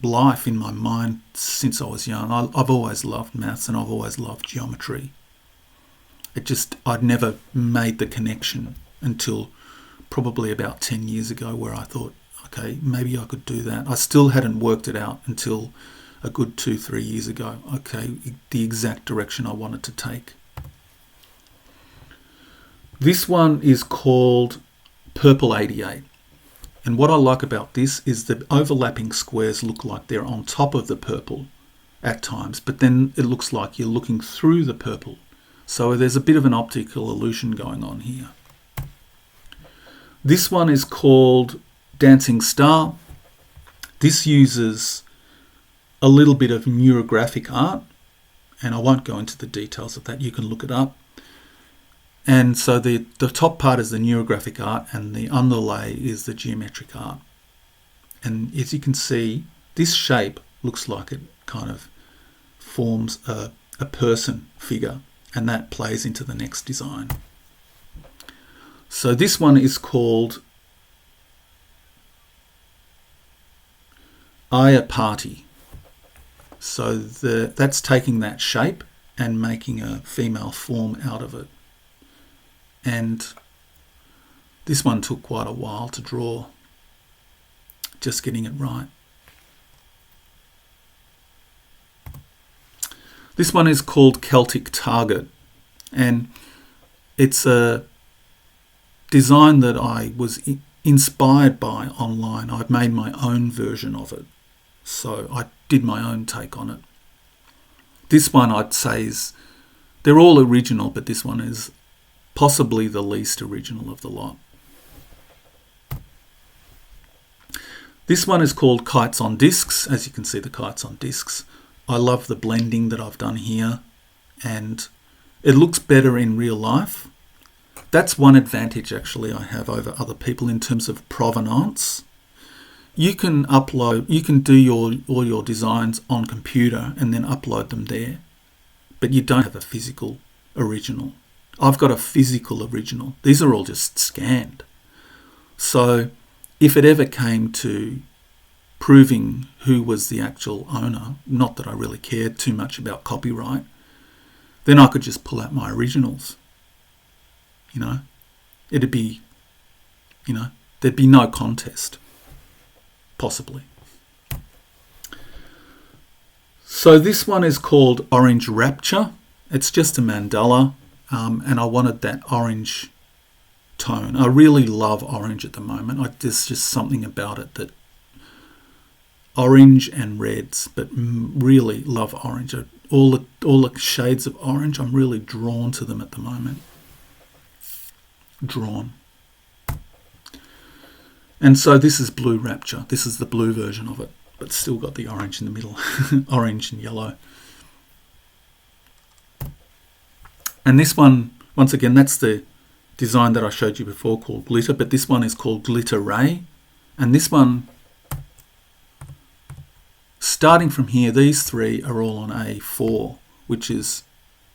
life in my mind since I was young. I've always loved maths and I've always loved geometry. I'd never made the connection until probably about 10 years ago, where I thought, okay, maybe I could do that. I still hadn't worked it out until a good 2-3 years ago. Okay, the exact direction I wanted to take. This one is called Purple 88. And what I like about this is the overlapping squares look like they're on top of the purple at times, but then it looks like you're looking through the purple. So there's a bit of an optical illusion going on here. This one is called Dancing Star. This uses a little bit of neurographic art, and I won't go into the details of that. You can look it up. And so the top part is the neurographic art and the underlay is the geometric art. And as you can see, this shape looks like it kind of forms a person figure, and that plays into the next design. So this one is called Aya Party. So that's taking that shape and making a female form out of it. And this one took quite a while to draw, just getting it right. This one is called Celtic Target, and it's a design that I was inspired by online. I've made my own version of it, so I did my own take on it. This one I'd say they're all original, but this one is possibly the least original of the lot. This one is called Kites on Discs. As you can see, the kites on discs. I love the blending that I've done here, and it looks better in real life. That's one advantage actually I have over other people in terms of provenance. You can do all your designs on computer and then upload them there, but you don't have a physical original. I've got a physical original. These are all just scanned. So if it ever came to proving who was the actual owner, not that I really cared too much about copyright, then I could just pull out my originals. It'd be, there'd be no contest, possibly. So this one is called Orange Rapture. It's just a mandala. And I wanted that orange tone. I really love orange at the moment. There's just something about it that orange and reds, but really love orange. All the shades of orange, I'm really drawn to them at the moment. Drawn. And so this is Blue Rapture. This is the blue version of it, but still got the orange in the middle, orange and yellow. And this one, once again, that's the design that I showed you before called Glitter, but this one is called Glitter Ray. And this one, starting from here, these three are all on A4, which is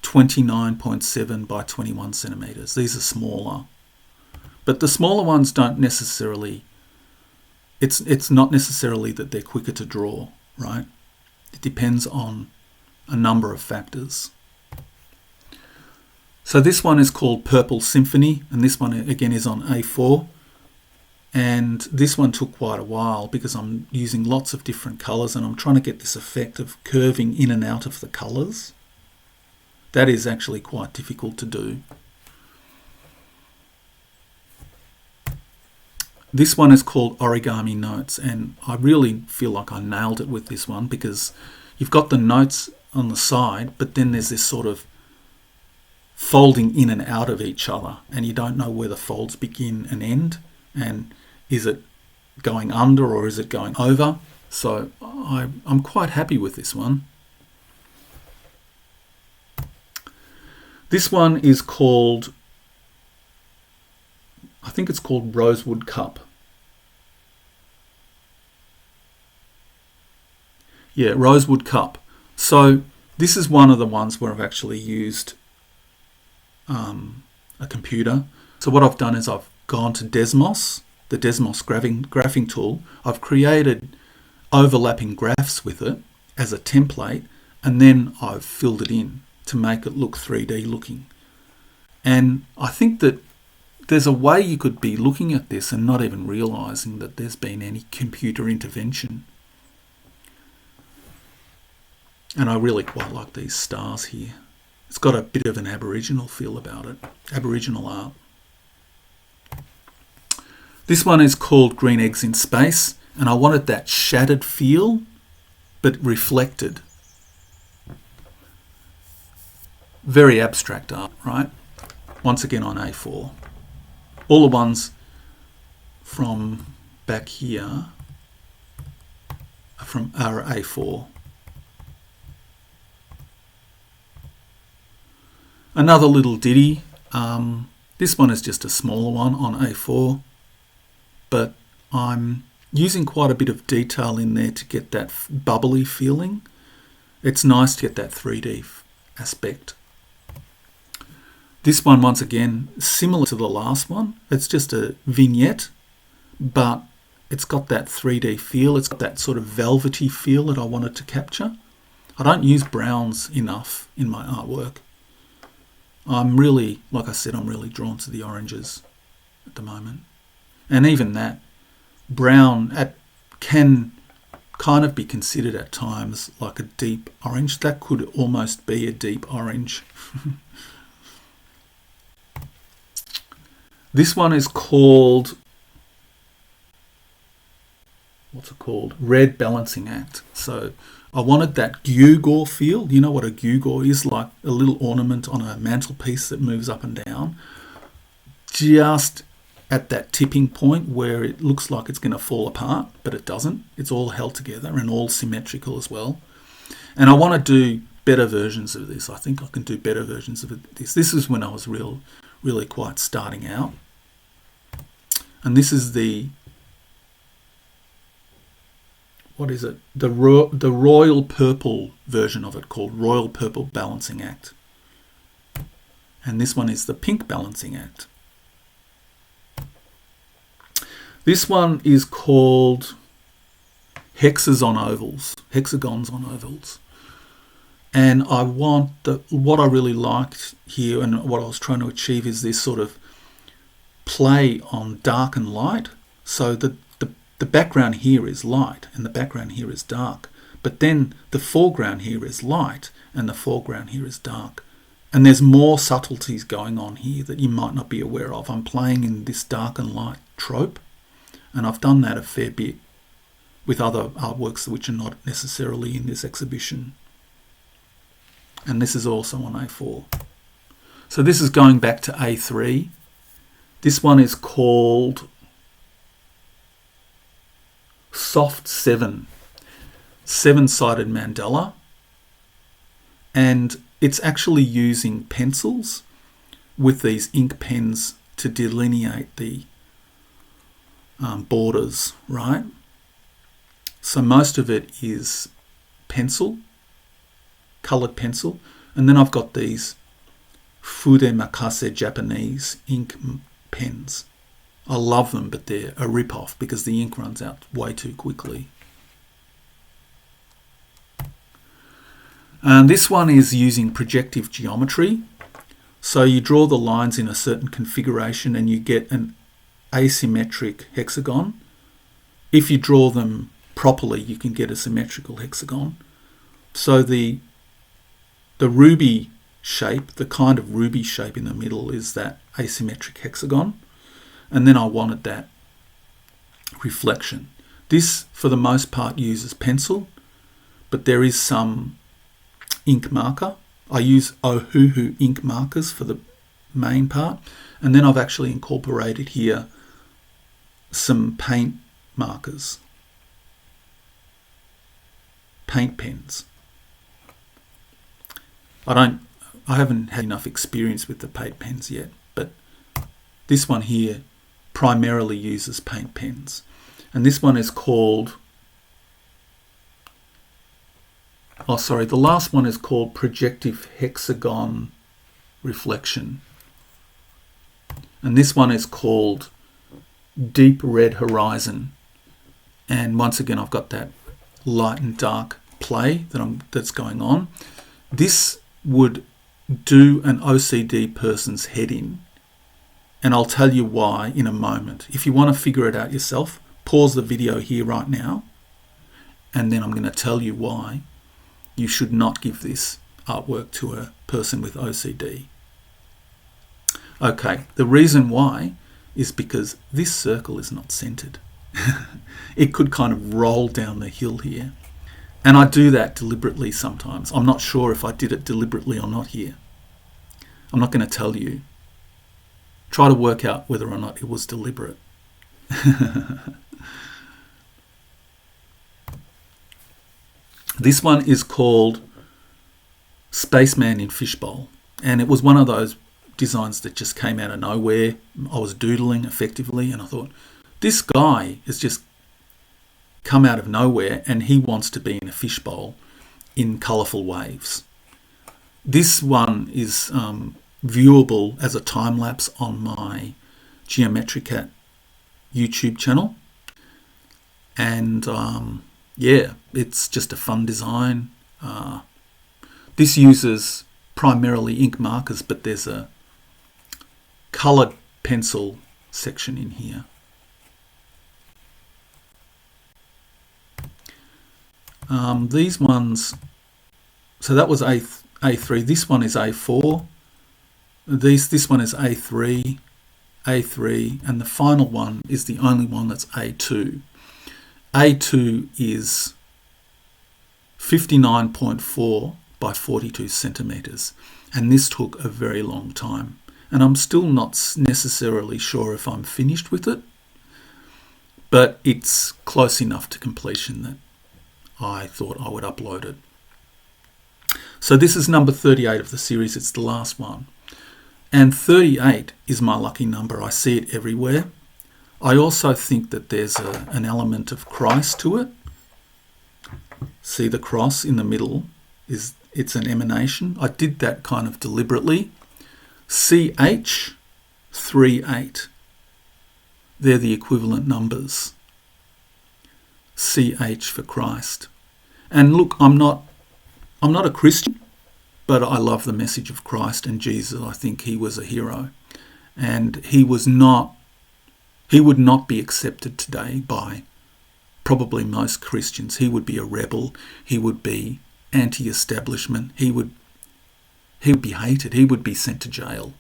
29.7 by 21 centimeters. These are smaller. But the smaller ones don't necessarily, it's not necessarily that they're quicker to draw, right? It depends on a number of factors. So this one is called Purple Symphony, and this one again is on A4. And this one took quite a while because I'm using lots of different colours and I'm trying to get this effect of curving in and out of the colours. That is actually quite difficult to do. This one is called Origami Notes, and I really feel like I nailed it with this one because you've got the notes on the side, but then there's this sort of folding in and out of each other, and you don't know where the folds begin and end, and is it going under or is it going over? So I'm quite happy with this one. This one is called, I think it's called Rosewood Cup. Yeah, Rosewood Cup. So this is one of the ones where I've actually used a computer. So what I've done is I've gone to Desmos, the Desmos graphing tool. I've created overlapping graphs with it as a template, and then I've filled it in to make it look 3D looking. And I think that there's a way you could be looking at this and not even realising that there's been any computer intervention. And I really quite like these stars here. It's got a bit of an Aboriginal feel about it, Aboriginal art. This one is called Green Eggs in Space, and I wanted that shattered feel, but reflected. Very abstract art, right? Once again on A4. All the ones from back here are A4. Another little ditty. This one is just a smaller one on A4, but I'm using quite a bit of detail in there to get that bubbly feeling. It's nice to get that 3D aspect. This one, once again, similar to the last one. It's just a vignette, but it's got that 3D feel. It's got that sort of velvety feel that I wanted to capture. I don't use browns enough in my artwork. I'm really, like I said, I'm really drawn to the oranges at the moment. And even that brown can kind of be considered at times like a deep orange. That could almost be a deep orange. This one is called, what's it called? Red Balancing Act. So I wanted that gewgaw feel. You know what a gewgaw is? Like a little ornament on a mantelpiece that moves up and down. Just at that tipping point where it looks like it's going to fall apart, but it doesn't. It's all held together and all symmetrical as well. And I want to do better versions of this. I think I can do better versions of this. This is when I was really quite starting out. And this is the, what is it? The royal purple version of it, called Royal Purple Balancing Act. And this one is the pink balancing act. This one is called hexagons on ovals. And I want what I really liked here and what I was trying to achieve is this sort of play on dark and light. So the background here is light and the background here is dark. But then the foreground here is light and the foreground here is dark. And there's more subtleties going on here that you might not be aware of. I'm playing in this dark and light trope. And I've done that a fair bit with other artworks which are not necessarily in this exhibition. And this is also on A4. So this is going back to A3. This one is called Soft 7, 7-sided mandala. And it's actually using pencils with these ink pens to delineate the borders, right? So most of it is pencil, coloured pencil, and then I've got these Fudemakase Japanese ink pens. I love them, but they're a rip-off because the ink runs out way too quickly. And this one is using projective geometry. So you draw the lines in a certain configuration and you get an asymmetric hexagon. If you draw them properly, you can get a symmetrical hexagon. So the ruby shape, the kind of ruby shape in the middle is that asymmetric hexagon. And then I wanted that reflection. This, for the most part, uses pencil, but there is some ink marker. I use Ohuhu ink markers for the main part. And then I've actually incorporated here some paint markers, paint pens. I haven't had enough experience with the paint pens yet, but this one here primarily uses paint pens. And this one is called, the last one is called Projective Hexagon Reflection. And this one is called Deep Red Horizon. And once again, I've got that light and dark play that's going on. This would do an OCD person's head in, and I'll tell you why in a moment. If you want to figure it out yourself, pause the video here right now, and then I'm going to tell you why you should not give this artwork to a person with OCD. Okay, the reason why is because this circle is not centered. It could kind of roll down the hill here. And I do that deliberately sometimes. I'm not sure if I did it deliberately or not here. I'm not going to tell you. Try to work out whether or not it was deliberate. This one is called Spaceman in Fishbowl. And it was one of those designs that just came out of nowhere. I was doodling effectively and I thought, this guy has just come out of nowhere and he wants to be in a fishbowl in colourful waves. This one is viewable as a time lapse on my Geometry Cat YouTube channel. And yeah, it's just a fun design. This uses primarily ink markers, but there's a coloured pencil section in here. These ones, so that was A3. This one is A4. This one is A3, A3, and the final one is the only one that's A2. A2 is 59.4 by 42 centimetres, and this took a very long time. And I'm still not necessarily sure if I'm finished with it, but it's close enough to completion that I thought I would upload it. So this is number 38 of the series. It's the last one. And 38 is my lucky number. I see it everywhere. I also think that there's an element of Christ to it. See the cross in the middle? It's an emanation. I did that kind of deliberately. CH, 38. They're the equivalent numbers. CH for Christ. And look, I'm not a Christian, but I love the message of Christ and Jesus. I think he was a hero, and he would not be accepted today by probably most Christians. He would be a rebel. He would be anti-establishment. He would be hated. He would be sent to jail.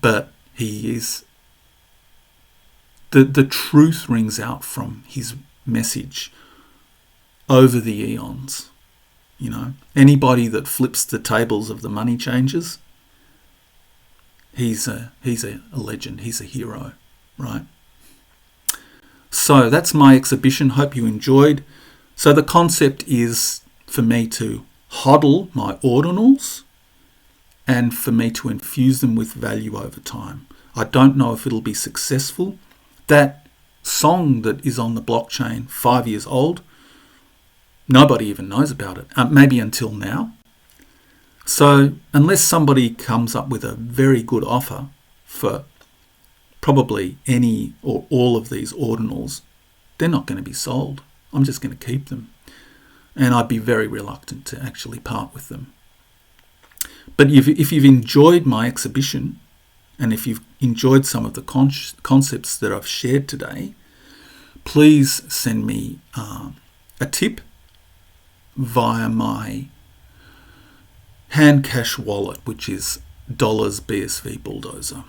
But he is. The truth rings out from his message over the eons. You know, anybody that flips the tables of the money changers, he's a legend. He's a hero, right? So that's my exhibition. Hope you enjoyed. So the concept is for me to hodl my ordinals and for me to infuse them with value over time. I don't know if it'll be successful. That song that is on the blockchain, 5 years old, nobody even knows about it, maybe until now. So unless somebody comes up with a very good offer for probably any or all of these ordinals, they're not going to be sold. I'm just going to keep them. And I'd be very reluctant to actually part with them. But if you've enjoyed my exhibition, and if you've enjoyed some of the concepts that I've shared today, please send me a tip via my hand cash wallet, which is dollars BSV Bulldozer.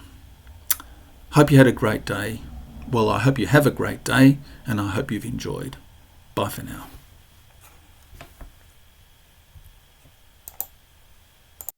Hope you had a great day. Well, I hope you have a great day, and I hope you've enjoyed. Bye for now.